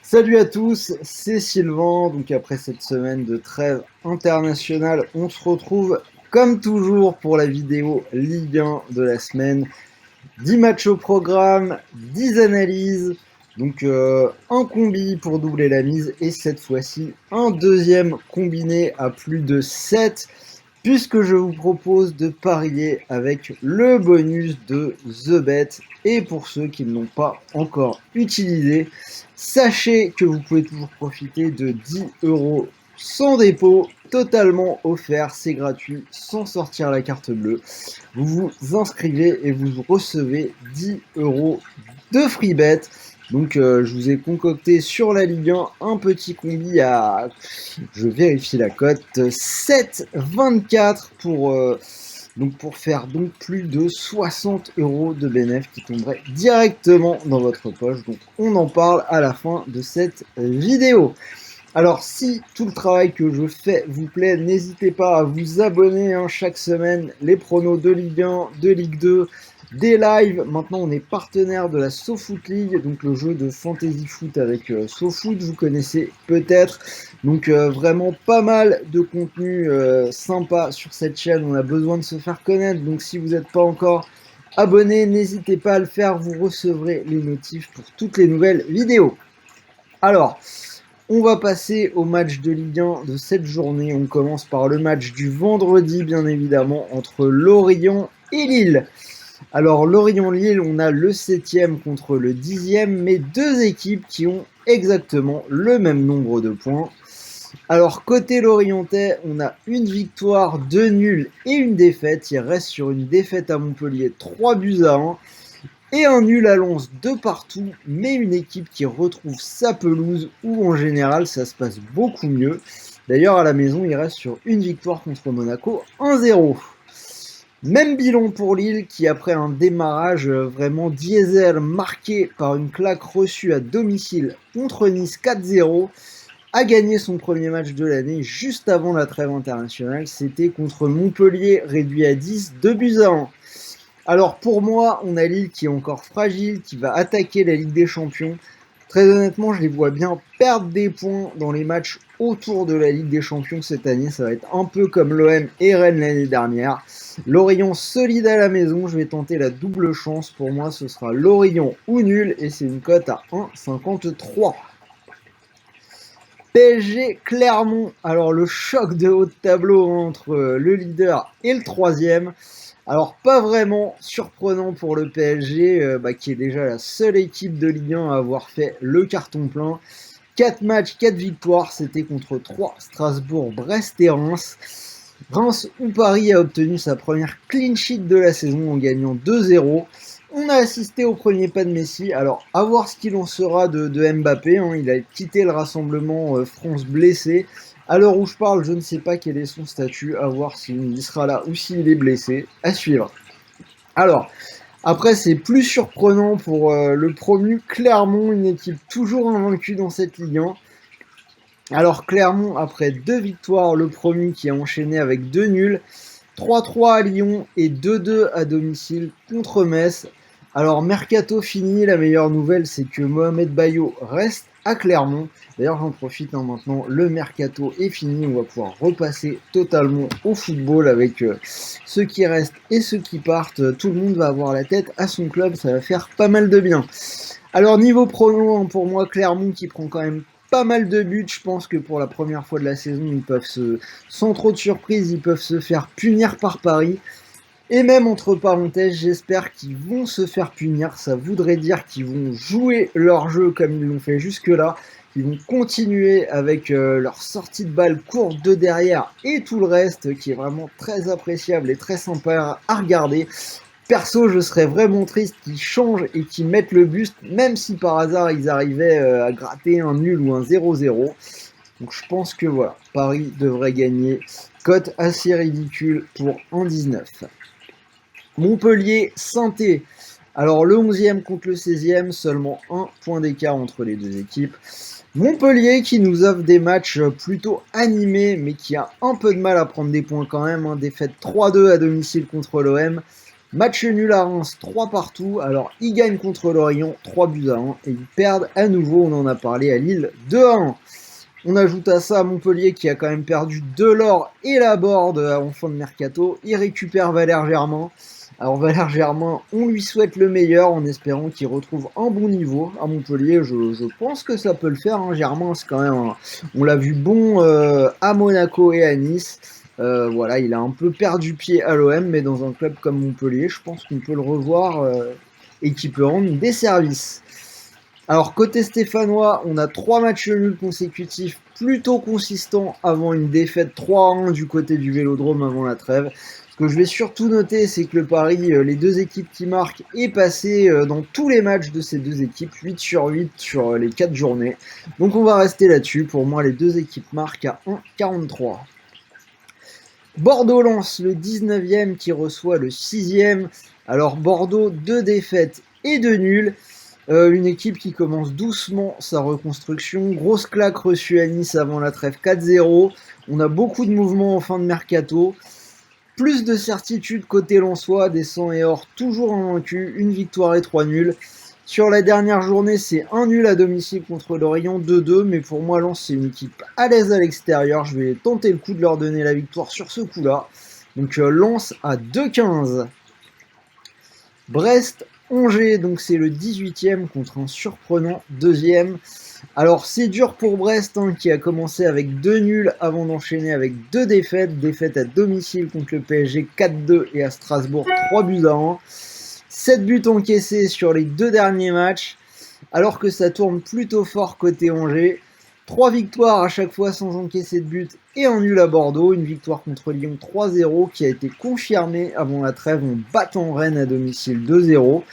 Salut à tous, c'est Sylvain. Donc après cette semaine de trêve internationale, on se retrouve comme toujours pour la vidéo Ligue 1 de la semaine. 10 matchs au programme, 10 analyses, donc un combi pour doubler la mise et cette fois-ci un deuxième combiné à plus de 7 puisque je vous propose de parier avec le bonus de The Bet. Et pour ceux qui ne l'ont pas encore utilisé, sachez que vous pouvez toujours profiter de 10 € sans dépôt, totalement offert, c'est gratuit, sans sortir la carte bleue. Vous vous inscrivez et vous recevez 10 € de free bet. Donc je vous ai concocté sur la Ligue 1 un petit combi à, je vérifie la cote, 7,24 pour faire donc plus de 60 € de bénéfice qui tomberaient directement dans votre poche. Donc on en parle à la fin de cette vidéo. Alors si tout le travail que je fais vous plaît, n'hésitez pas à vous abonner chaque semaine, les pronos de Ligue 1, de Ligue 2, des lives. Maintenant on est partenaire de la SoFoot League, donc le jeu de fantasy foot avec SoFoot, vous connaissez peut-être. Donc vraiment pas mal de contenu sympa sur cette chaîne, on a besoin de se faire connaître, donc si vous n'êtes pas encore abonné, n'hésitez pas à le faire, vous recevrez les notifs pour toutes les nouvelles vidéos. Alors, on va passer au match de Ligue 1 de cette journée. On commence par le match du vendredi, bien évidemment, entre Lorient et Lille. Alors, Lorient-Lille, on a le 7e contre le 10e, mais deux équipes qui ont exactement le même nombre de points. Alors, côté Lorientais, on a une victoire, deux nuls et une défaite. Il reste sur une défaite à Montpellier, 3-1. Et un nul à Lens de partout, mais une équipe qui retrouve sa pelouse où en général ça se passe beaucoup mieux. D'ailleurs à la maison il reste sur une victoire contre Monaco, 1-0. Même bilan pour Lille qui après un démarrage vraiment diesel marqué par une claque reçue à domicile contre Nice 4-0, a gagné son premier match de l'année juste avant la trêve internationale. C'était contre Montpellier réduit à 10, 2-1. Alors pour moi, on a Lille qui est encore fragile, qui va attaquer la Ligue des Champions. Très honnêtement, je les vois bien perdre des points dans les matchs autour de la Ligue des Champions cette année. Ça va être un peu comme l'OM et Rennes l'année dernière. Lorient solide à la maison, je vais tenter la double chance. Pour moi, ce sera Lorient ou nul et c'est une cote à 1,53. PSG Clermont, alors le choc de haut de tableau entre le leader et le troisième. Alors pas vraiment surprenant pour le PSG, qui est déjà la seule équipe de Ligue 1 à avoir fait le carton plein. 4 matchs, 4 victoires, c'était contre 3, Strasbourg, Brest et Reims. Reims ou Paris a obtenu sa première clean sheet de la saison en gagnant 2-0. On a assisté au premier pas de Messi, alors à voir ce qu'il en sera de Mbappé, il a quitté le rassemblement France blessé. À l'heure où je parle, je ne sais pas quel est son statut, à voir s'il sera là ou s'il est blessé, à suivre. Alors, après c'est plus surprenant pour le promu Clermont, une équipe toujours invaincue dans cette Ligue 1. Alors Clermont, après 2 victoires, le promu qui a enchaîné avec 2 nuls, 3-3 à Lyon et 2-2 à domicile contre Metz. Alors Mercato fini, la meilleure nouvelle c'est que Mohamed Bayo reste à Clermont. D'ailleurs j'en profite maintenant, le Mercato est fini, on va pouvoir repasser totalement au football avec ceux qui restent et ceux qui partent. Tout le monde va avoir la tête à son club, ça va faire pas mal de bien. Alors niveau prono, pour moi Clermont qui prend quand même pas mal de buts, je pense que pour la première fois de la saison, ils peuvent sans trop de surprise, ils peuvent se faire punir par Paris. Et même entre parenthèses, j'espère qu'ils vont se faire punir. Ça voudrait dire qu'ils vont jouer leur jeu comme ils l'ont fait jusque-là. Ils vont continuer avec leur sortie de balle courte de derrière et tout le reste qui est vraiment très appréciable et très sympa à regarder. Perso, je serais vraiment triste qu'ils changent et qu'ils mettent le buste, même si par hasard ils arrivaient à gratter un nul ou un 0-0. Donc je pense que voilà, Paris devrait gagner. Cote assez ridicule pour 1,19. Montpellier-Sainté. Alors le 11e contre le 16e, seulement un point d'écart entre les deux équipes. Montpellier qui nous offre des matchs plutôt animés, mais qui a un peu de mal à prendre des points quand même. Défaite 3-2 à domicile contre l'OM. Match nul à Reims, 3 partout. Alors, ils gagnent contre Lorient, 3 buts à 1. Et ils perdent à nouveau, on en a parlé, à Lille, 2 à 1. On ajoute à ça Montpellier qui a quand même perdu Delors et Laborde en fin de mercato. Il récupère Valère Germain. Alors Valère Germain, on lui souhaite le meilleur en espérant qu'il retrouve un bon niveau à Montpellier. Je pense que ça peut le faire. Hein. Germain, c'est quand même on l'a vu bon à Monaco et à Nice. Voilà, il a un peu perdu pied à l'OM, mais dans un club comme Montpellier, je pense qu'on peut le revoir et qu'il peut rendre des services. Alors côté stéphanois, on a 3 matchs nuls consécutifs plutôt consistants avant une défaite 3-1 du côté du Vélodrome avant la trêve. Ce que je vais surtout noter, c'est que le pari, les deux équipes qui marquent, est passé dans tous les matchs de ces deux équipes, 8 sur 8 sur les 4 journées. Donc on va rester là-dessus. Pour moi, les deux équipes marquent à 1,43. Bordeaux-Lens, le 19e qui reçoit le 6e. Alors Bordeaux, 2 défaites et 2 nuls. Une équipe qui commence doucement sa reconstruction. Grosse claque reçue à Nice avant la trêve 4-0. On a beaucoup de mouvements en fin de mercato. Plus de certitude côté lensois, des 100 et or toujours invaincus, une victoire et 3 nuls. Sur la dernière journée, c'est un nul à domicile contre Lorient, 2-2, mais pour moi, Lens, c'est une équipe à l'aise à l'extérieur. Je vais tenter le coup de leur donner la victoire sur ce coup-là. Donc Lens à 2-15. Brest-Angers, donc c'est le 18e contre un surprenant 2e. Alors c'est dur pour Brest hein, qui a commencé avec 2 nuls avant d'enchaîner avec 2 défaites. Défaite à domicile contre le PSG 4-2 et à Strasbourg 3 buts à 1. 7 buts encaissés sur les 2 derniers matchs alors que ça tourne plutôt fort côté Angers. 3 victoires à chaque fois sans encaisser de but et un nul à Bordeaux. Une victoire contre Lyon 3-0 qui a été confirmée avant la trêve en battant Rennes à domicile 2-0.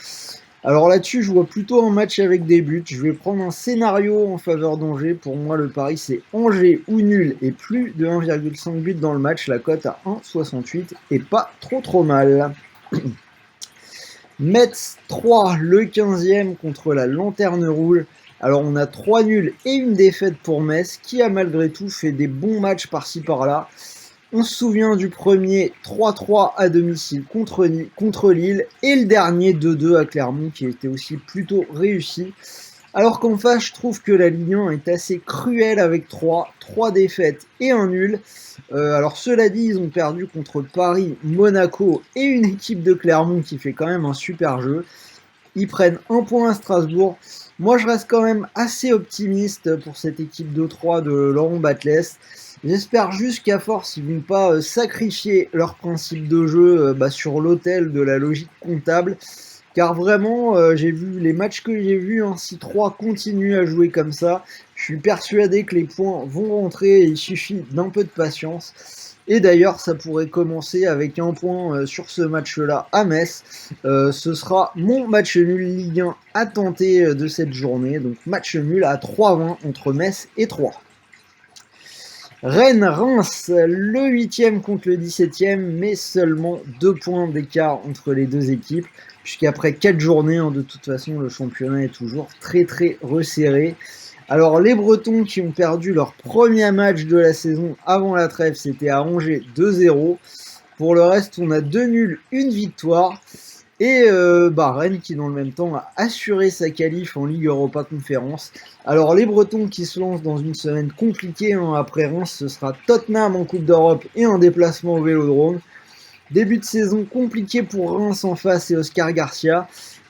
Alors là-dessus, je vois plutôt un match avec des buts. Je vais prendre un scénario en faveur d'Angers. Pour moi, le pari, c'est Angers ou nul et plus de 1,5 but dans le match. La cote à 1,68 et pas trop mal. Metz 3, le 15e contre la Lanterne Rouge. Alors on a 3 nuls et une défaite pour Metz qui a malgré tout fait des bons matchs par-ci par-là. On se souvient du premier 3-3 à domicile contre Lille et le dernier 2-2 à Clermont qui était aussi plutôt réussi. Alors qu'en face, je trouve que la Ligue 1 est assez cruelle avec 3 défaites et un nul. Alors cela dit, ils ont perdu contre Paris, Monaco et une équipe de Clermont qui fait quand même un super jeu. Ils prennent un point à Strasbourg. Moi, je reste quand même assez optimiste pour cette équipe de 3 de Laurent Batles. J'espère juste qu'à force, ils ne vont pas sacrifier leur principe de jeu sur l'autel de la logique comptable. Car vraiment, j'ai vu les matchs que j'ai vus, hein, si 3 continuent à jouer comme ça, je suis persuadé que les points vont rentrer et il suffit d'un peu de patience. Et d'ailleurs, ça pourrait commencer avec un point sur ce match-là à Metz. Ce sera mon match nul Ligue 1 à tenter de cette journée. Donc match nul à 3-20 entre Metz et 3. Rennes-Reims, le 8e contre le 17e, mais seulement 2 points d'écart entre les deux équipes. Puisqu'après 4 journées, hein, de toute façon, le championnat est toujours très resserré. Alors les Bretons qui ont perdu leur premier match de la saison avant la trêve, c'était à Angers 2-0. Pour le reste, on a 2 nuls, une victoire. Et Rennes qui dans le même temps a assuré sa qualif en Ligue Europa Conférence. Alors les Bretons qui se lancent dans une semaine compliquée hein, après Reims, ce sera Tottenham en Coupe d'Europe et un déplacement au Vélodrome. Début de saison compliqué pour Reims en face et Oscar Garcia.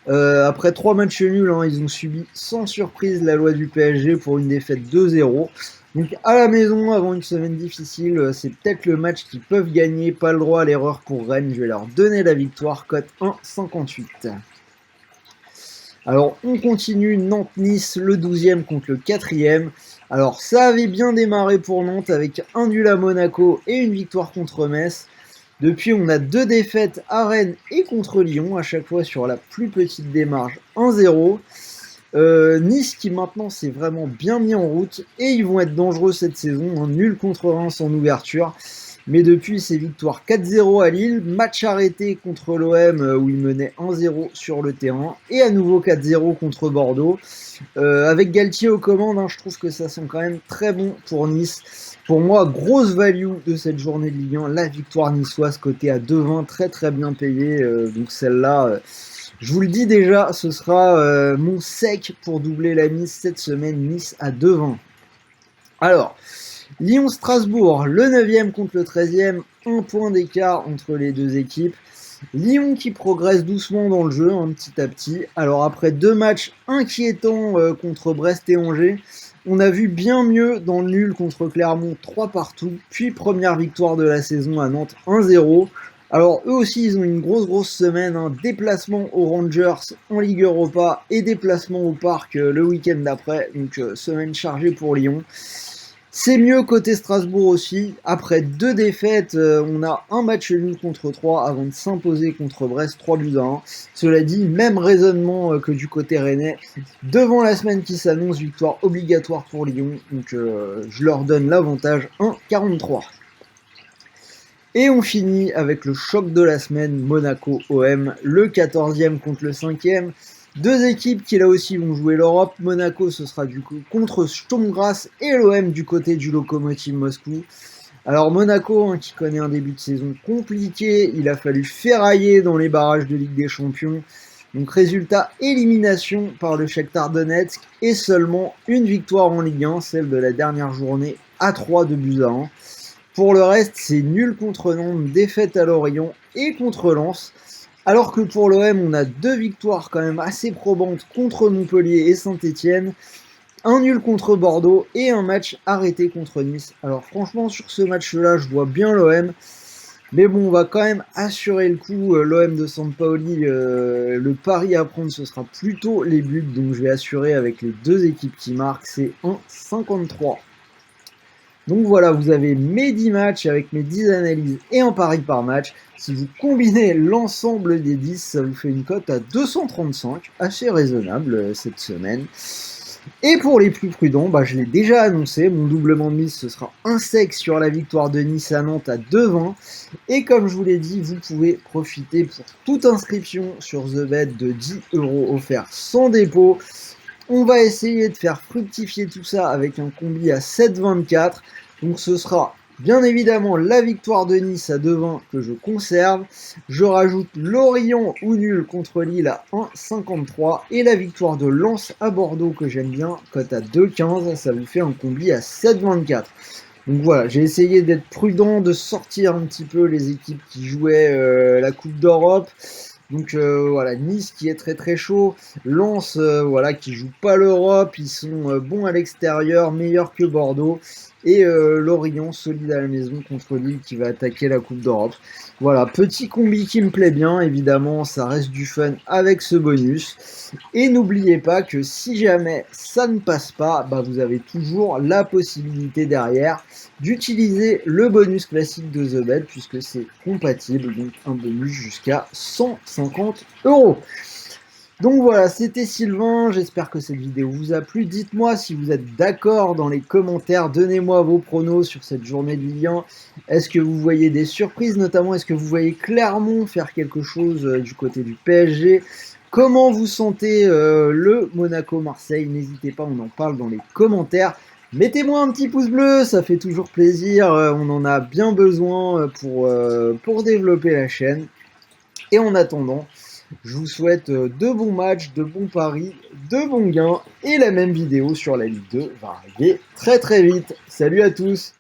Après 3 matchs nuls, hein, ils ont subi sans surprise la loi du PSG pour une défaite 2-0. Donc à la maison, avant une semaine difficile, c'est peut-être le match qu'ils peuvent gagner. Pas le droit à l'erreur pour Rennes. Je vais leur donner la victoire, cote 1,58. Alors on continue, Nantes-Nice, le 12e contre le 4e. Alors ça avait bien démarré pour Nantes avec un nul à Monaco et une victoire contre Metz. Depuis, on a 2 défaites à Rennes et contre Lyon, à chaque fois sur la plus petite démarche, 1-0. Nice qui maintenant s'est vraiment bien mis en route et ils vont être dangereux cette saison, un nul contre Reims en ouverture. Mais depuis ses victoires 4-0 à Lille, match arrêté contre l'OM où il menait 1-0 sur le terrain, et à nouveau 4-0 contre Bordeaux. Avec Galtier aux commandes, hein, je trouve que ça sent quand même très bon pour Nice. Pour moi, grosse value de cette journée de Ligue 1, la victoire niçoise cotée à 2,20, très très bien payée. Donc celle-là, je vous le dis déjà, ce sera mon sec pour doubler la mise cette semaine, Nice à 2,20. Alors, Lyon-Strasbourg, le 9e contre le 13e, un point d'écart entre les deux équipes. Lyon qui progresse doucement dans le jeu, petit à petit. Alors après 2 matchs inquiétants contre Brest et Angers, on a vu bien mieux dans le nul contre Clermont 3 partout, puis première victoire de la saison à Nantes 1-0. Alors eux aussi ils ont une grosse semaine, déplacement aux Rangers en Ligue Europa et déplacement au Parc le week-end d'après, donc semaine chargée pour Lyon. C'est mieux côté Strasbourg aussi. Après 2 défaites, on a un match nul contre 3 avant de s'imposer contre Brest 3-1. Cela dit, même raisonnement que du côté rennais. Devant la semaine qui s'annonce, victoire obligatoire pour Lyon. Donc je leur donne l'avantage 1,43. Et on finit avec le choc de la semaine, Monaco-OM, le 14e contre le 5e. 2 équipes qui là aussi vont jouer l'Europe. Monaco, ce sera du coup contre Sturm Graz et l'OM du côté du Lokomotiv Moscou. Alors Monaco, qui connaît un début de saison compliqué, il a fallu ferrailler dans les barrages de Ligue des Champions. Donc résultat, élimination par le Shakhtar Donetsk et seulement une victoire en Ligue 1, celle de la dernière journée à 3-1. Pour le reste, c'est nul contre Nantes, défaite à Lorient et contre Lens. Alors que pour l'OM, on a 2 victoires quand même assez probantes contre Montpellier et Saint-Etienne, un nul contre Bordeaux et un match arrêté contre Nice. Alors franchement, sur ce match-là, je vois bien l'OM, mais bon, on va quand même assurer le coup. L'OM de Sampaoli, le pari à prendre, ce sera plutôt les buts, donc je vais assurer avec les 2 équipes qui marquent, c'est 1,53. Donc voilà, vous avez mes 10 matchs avec mes 10 analyses et un pari par match. Si vous combinez l'ensemble des 10, ça vous fait une cote à 235, assez raisonnable cette semaine. Et pour les plus prudents, je l'ai déjà annoncé, mon doublement de mise, ce sera un sec sur la victoire de Nice à Nantes à 2,20. Et comme je vous l'ai dit, vous pouvez profiter pour toute inscription sur TheBet de 10 € offerts sans dépôt. On va essayer de faire fructifier tout ça avec un combi à 7,24. Donc ce sera bien évidemment la victoire de Nice à 2,20 que je conserve. Je rajoute Lorient ou nul contre Lille à 1,53. Et la victoire de Lens à Bordeaux que j'aime bien, cote à 2,15. Ça vous fait un combi à 7,24. Donc voilà, j'ai essayé d'être prudent, de sortir un petit peu les équipes qui jouaient la Coupe d'Europe. Donc voilà, Nice qui est très très chaud, Lens qui joue pas l'Europe, ils sont bons à l'extérieur, meilleurs que Bordeaux, et Lorient solide à la maison contre Lille qui va attaquer la Coupe d'Europe. Voilà, petit combi qui me plaît bien, évidemment ça reste du fun avec ce bonus. Et n'oubliez pas que si jamais ça ne passe pas, vous avez toujours la possibilité derrière d'utiliser le bonus classique de TheBet puisque c'est compatible, donc un bonus jusqu'à 150 €. Donc voilà, c'était Sylvain, j'espère que cette vidéo vous a plu. Dites-moi si vous êtes d'accord dans les commentaires, donnez-moi vos pronos sur cette journée de Ligue 1. Est-ce que vous voyez des surprises, notamment est-ce que vous voyez Clermont faire quelque chose du côté du PSG? Comment vous sentez le Monaco-Marseille? N'hésitez pas, on en parle dans les commentaires. Mettez-moi un petit pouce bleu, ça fait toujours plaisir, on en a bien besoin pour développer la chaîne. Et en attendant, je vous souhaite de bons matchs, de bons paris, de bons gains, et la même vidéo sur la Ligue 2 va arriver très très vite. Salut à tous!